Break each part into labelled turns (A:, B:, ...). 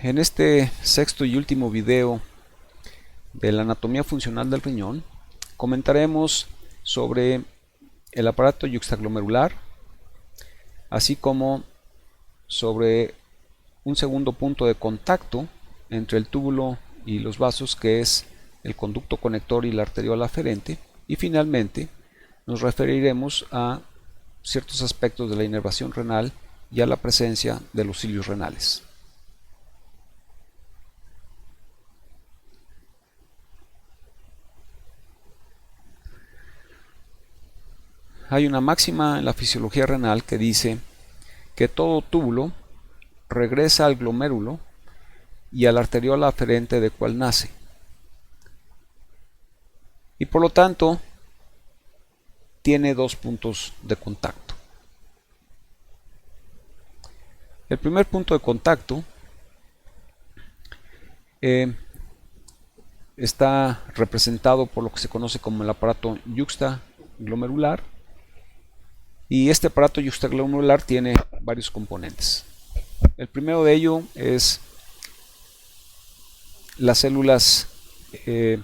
A: En este sexto y último video de la anatomía funcional del riñón, comentaremos sobre el aparato yuxtaglomerular, así como sobre un segundo punto de contacto entre el túbulo y los vasos, que es el conducto conector y la arteriola aferente, y finalmente nos referiremos a ciertos aspectos de la inervación renal y a la presencia de los cilios renales. Hay una máxima en la fisiología renal que dice que todo túbulo regresa al glomérulo y a la arteriola aferente de cual nace, y por lo tanto tiene dos puntos de contacto. El primer punto de contacto está representado por lo que se conoce como el aparato yuxtaglomerular, y este aparato yuxtaglomerular tiene varios componentes. El primero de ello es las células de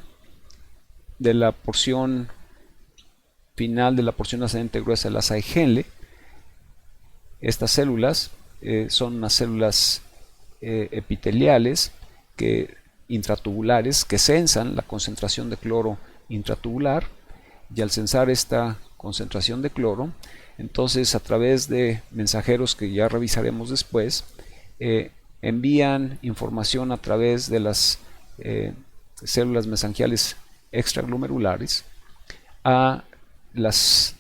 A: la porción final de la porción ascendente gruesa de la Ziegler. Estas células son unas células epiteliales intratubulares que sensan la concentración de cloro intratubular, y al sensar esta concentración de cloro, entonces a través de mensajeros que ya revisaremos después, envían información a través de las células mesangiales extraglomerulares a las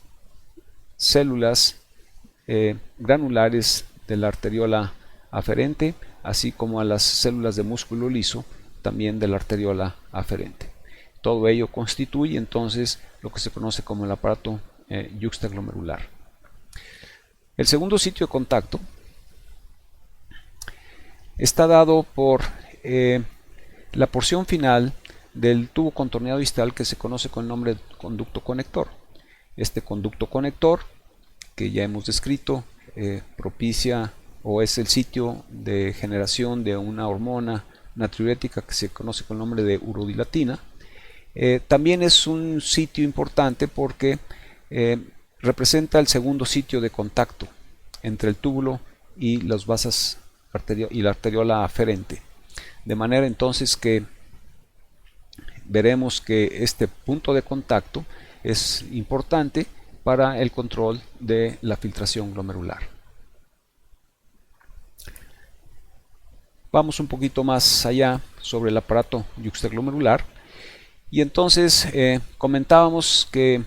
A: células granulares de la arteriola aferente, así como a las células de músculo liso también de la arteriola aferente. Todo ello constituye entonces lo que se conoce como el aparato yuxtaglomerular. El segundo sitio de contacto está dado por la porción final del tubo contorneado distal, que se conoce con el nombre de conducto conector. Este conducto conector, que ya hemos descrito, propicia o es el sitio de generación de una hormona natriurética que se conoce con el nombre de urodilatina. También es un sitio importante porque representa el segundo sitio de contacto entre el túbulo y los vasos y la arteriola aferente, de manera entonces que veremos que este punto de contacto es importante para el control de la filtración glomerular. Vamos un poquito más allá sobre el aparato yuxtaglomerular, y entonces comentábamos que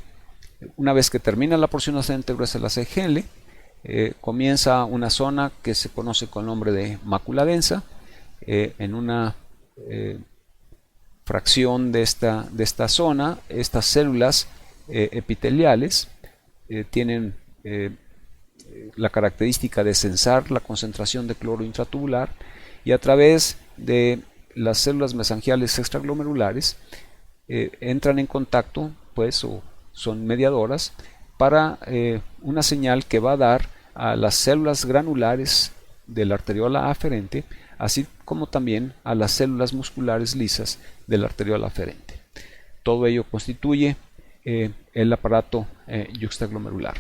A: una vez que termina la porción ascendente gruesa de la Ziegler, comienza una zona que se conoce con el nombre de mácula densa. En una fracción de esta zona, estas células epiteliales tienen la característica de sensar la concentración de cloro intratubular, y a través de las células mesangiales extraglomerulares entran en contacto, pues, o son mediadoras para una señal que va a dar a las células granulares de la arteriola aferente, así como también a las células musculares lisas de la arteriola aferente. Todo ello constituye el aparato yuxtaglomerular.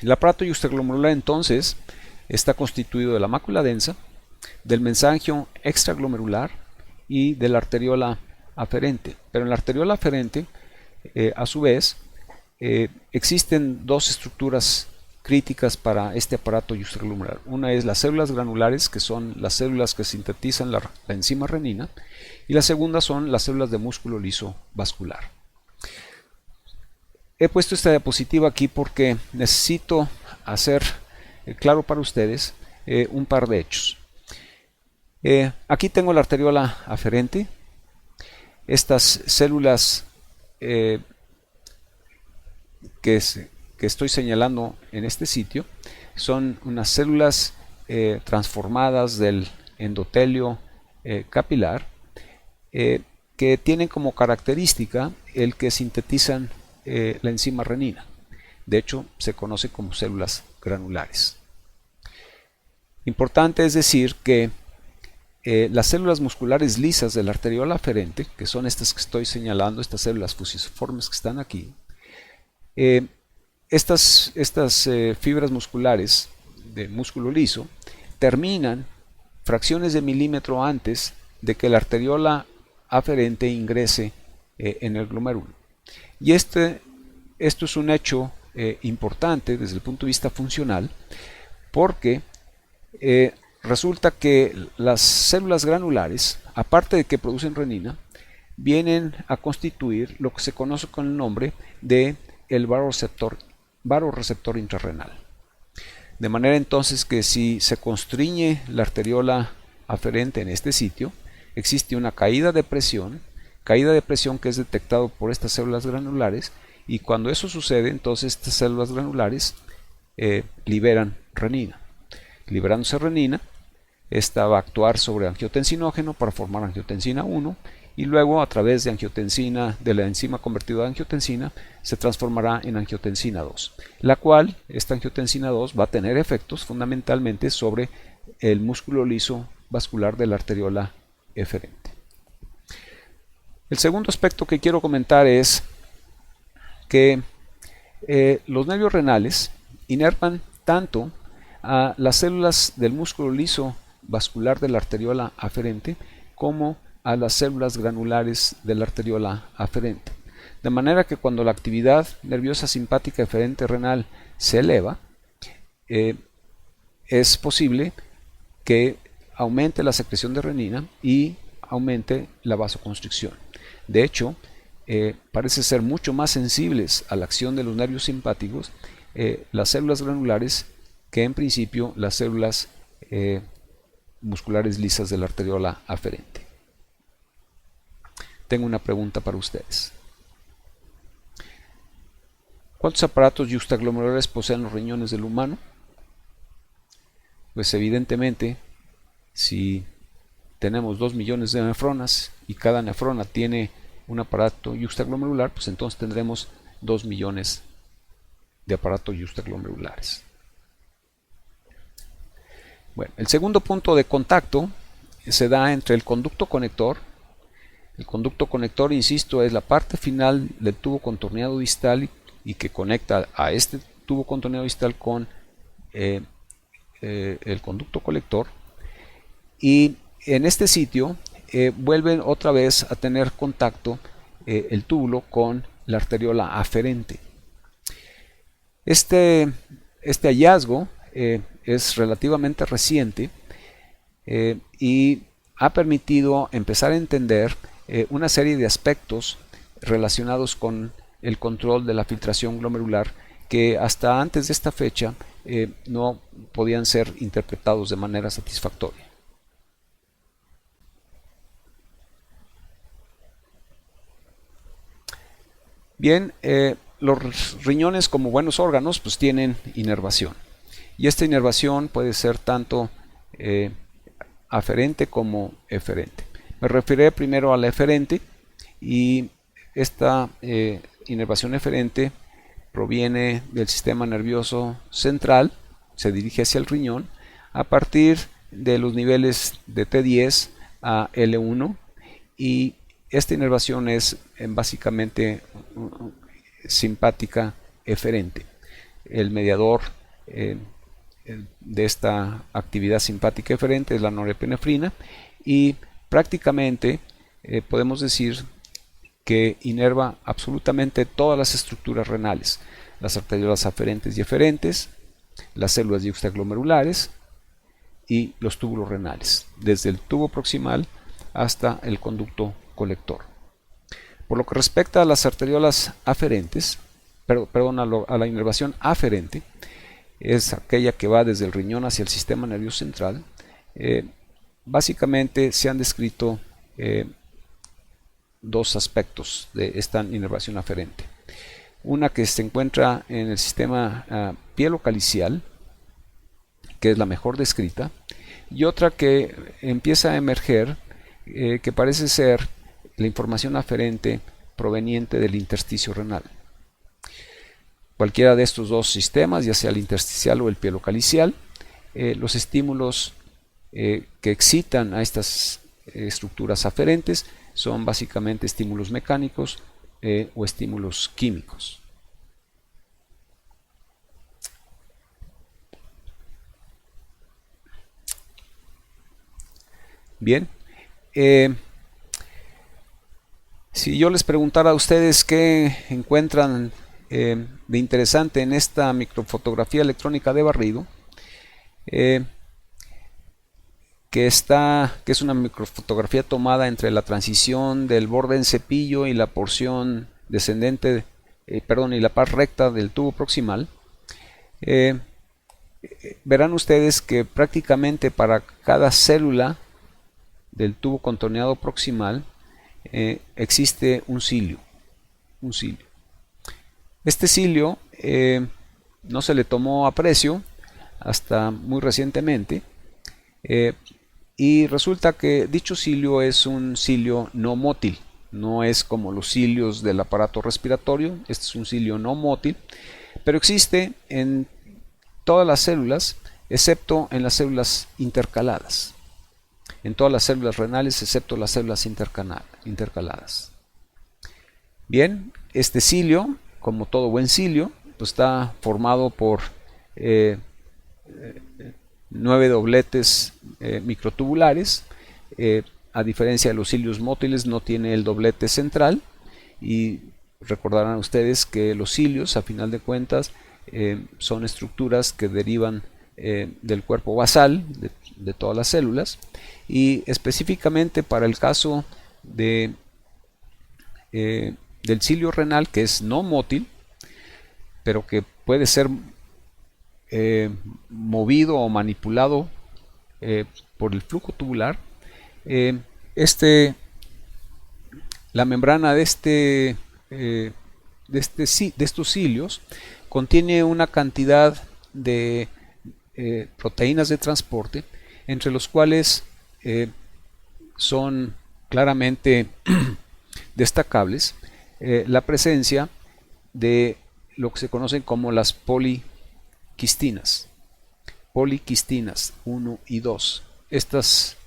A: El aparato yuxtaglomerular entonces está constituido de la mácula densa, del mesangio extraglomerular y de la arteriola aferente. Pero en la arteriola aferente, a su vez, existen dos estructuras críticas para este aparato yuxtaglomerular. Una es las células granulares, que son las células que sintetizan la enzima renina, y la segunda son las células de músculo liso vascular. He puesto esta diapositiva aquí porque necesito hacer claro para ustedes un par de hechos. Aquí tengo la arteriola aferente. Estas células que estoy señalando en este sitio son unas células transformadas del endotelio capilar, que tienen como característica el que sintetizan la enzima renina. De hecho, se conoce como células granulares. Importante es decir que las células musculares lisas de la arteriola aferente, que son estas que estoy señalando, estas células fusiformes que están aquí, estas fibras musculares de músculo liso terminan fracciones de milímetro antes de que la arteriola aferente ingrese en el glomérulo. Y esto es un hecho importante desde el punto de vista funcional, porque resulta que las células granulares, aparte de que producen renina, vienen a constituir lo que se conoce con el nombre de el vasoreceptor intrarrenal. De manera entonces que si se constriñe la arteriola aferente en este sitio, existe una caída de presión que es detectado por estas células granulares, y cuando eso sucede, entonces estas células granulares liberan renina. Liberándose renina, esta va a actuar sobre angiotensinógeno para formar angiotensina 1, y luego a través de angiotensina, de la enzima convertida a angiotensina, se transformará en angiotensina 2, la cual, esta angiotensina 2, va a tener efectos fundamentalmente sobre el músculo liso vascular de la arteriola eferente. El segundo aspecto que quiero comentar es que los nervios renales inervan tanto a las células del músculo liso vascular de la arteriola aferente como a las células granulares de la arteriola aferente. De manera que cuando la actividad nerviosa simpática eferente renal se eleva, es posible que aumente la secreción de renina y aumente la vasoconstricción. De hecho, parece ser mucho más sensibles a la acción de los nervios simpáticos las células granulares que en principio las células musculares lisas de la arteriola aferente. Tengo una pregunta para ustedes. ¿Cuántos aparatos yuxtaglomerares poseen los riñones del humano? Pues evidentemente, si tenemos 2 millones de nefronas y cada nefrona tiene un aparato yuxtaglomerular, pues entonces tendremos 2 millones de aparatos yuxtaglomerulares. Bueno, el segundo punto de contacto se da entre el conducto conector. El conducto conector, insisto, es la parte final del tubo contorneado distal y que conecta a este tubo contorneado distal con el conducto colector. Y en este sitio vuelven otra vez a tener contacto el túbulo con la arteriola aferente. Este hallazgo es relativamente reciente y ha permitido empezar a entender una serie de aspectos relacionados con el control de la filtración glomerular que hasta antes de esta fecha no podían ser interpretados de manera satisfactoria. Bien, los riñones como buenos órganos pues tienen inervación, y esta inervación puede ser tanto aferente como eferente. Me referiré primero a la eferente, y esta inervación eferente proviene del sistema nervioso central, se dirige hacia el riñón a partir de los niveles de T10 a L1, y esta inervación es básicamente simpática eferente. El mediador de esta actividad simpática eferente es la norepinefrina, y prácticamente podemos decir que inerva absolutamente todas las estructuras renales: las arteriolas aferentes y eferentes, las células yuxtaglomerulares y los túbulos renales, desde el tubo proximal hasta el conducto colector. Por lo que respecta a las arteriolas aferentes, a la inervación aferente, es aquella que va desde el riñón hacia el sistema nervioso central. Básicamente se han descrito dos aspectos de esta inervación aferente. Una que se encuentra en el sistema pielocalicial, que es la mejor descrita, y otra que empieza a emerger, que parece ser la información aferente proveniente del intersticio renal. Cualquiera de estos dos sistemas, ya sea el intersticial o el pielocalicial, los estímulos que excitan a estas estructuras aferentes son básicamente estímulos mecánicos o estímulos químicos. Bien, si yo les preguntara a ustedes qué encuentran de interesante en esta microfotografía electrónica de barrido, que es una microfotografía tomada entre la transición del borde en cepillo y la porción descendente, y la parte recta del tubo proximal, verán ustedes que prácticamente para cada célula del tubo contorneado proximal existe un cilio. Este cilio no se le tomó aprecio hasta muy recientemente, y resulta que dicho cilio es un cilio no mótil. No es como los cilios del aparato respiratorio, este es un cilio no mótil, pero existe en todas las células, excepto en las células intercaladas. En todas las células renales, excepto las células intercaladas. Bien, este cilio, como todo buen cilio, pues está formado por 9 dobletes microtubulares. A diferencia de los cilios mótiles, no tiene el doblete central, y recordarán ustedes que los cilios, a final de cuentas, son estructuras que derivan del cuerpo basal de todas las células, y específicamente para el caso del cilio renal, que es no mótil, pero que puede ser movido o manipulado por el flujo tubular, la membrana de estos cilios contiene una cantidad de proteínas de transporte, entre los cuales son claramente destacables la presencia de lo que se conocen como las poliquistinas 1 y 2. Estas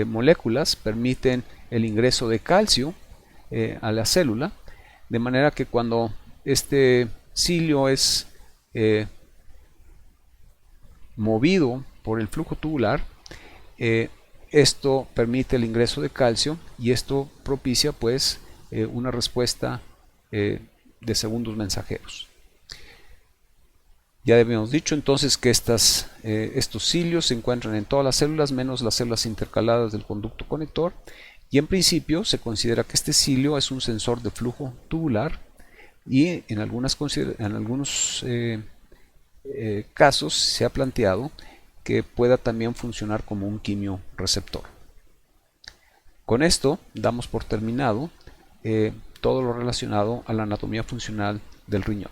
A: moléculas permiten el ingreso de calcio a la célula, de manera que cuando este cilio es movido por el flujo tubular, esto permite el ingreso de calcio, y esto propicia pues una respuesta de segundos mensajeros. Ya habíamos dicho entonces que estos cilios se encuentran en todas las células menos las células intercaladas del conducto conector, y en principio se considera que este cilio es un sensor de flujo tubular, y en algunos casos se ha planteado que pueda también funcionar como un quimioreceptor. Con esto damos por terminado todo lo relacionado a la anatomía funcional del riñón.